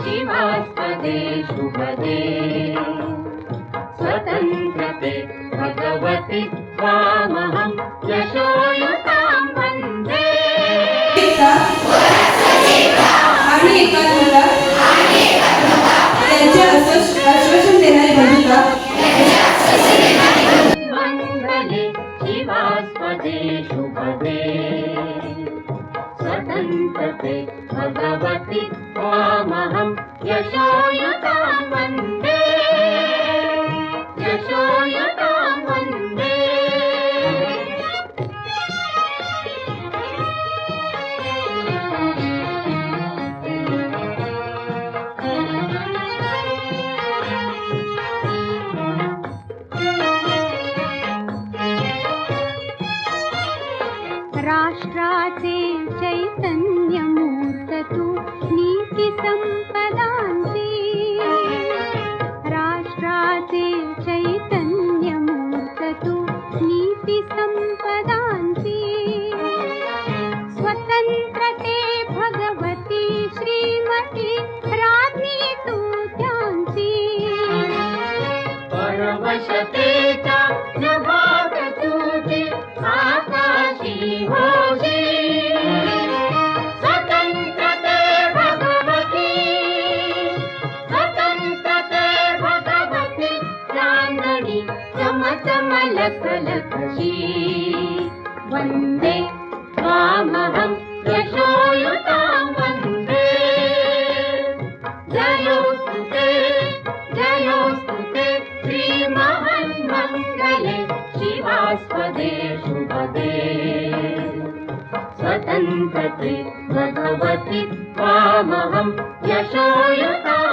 शिवास्पदे शुभदे स्वतन्त्रते भगवति त्वामहं यशोयुतां वन्दे। आणि त्यांचे आश्वासन देणारी बंधुता मंगले शिवास्पदे शुभदे स्वतन्त्रते भगवति त्वामहं यशोयुतां वन्दे यशोयुतां वन्दे। राष्ट्राचे चैतन्यमूर्त तू नीती संपदांची राष्ट्राचे चैतन्यमूर्त तू नीती संपदांची स्वतंत्रते भगवती श्रीमती राज्ञी तू त्यांची परवशतेचा प्रभात तुझे आकाशी होशी स्वतंत्रते भगवती चांदणी चम चम लख लखशी वन्दे त्वामहं यशोयुतां वन्दे जयोस्तुते श्रीमन्मङ्गले शिवास्पदे शुभदे स्वतन्त्रते भगवति त्वामहं यशोयुतां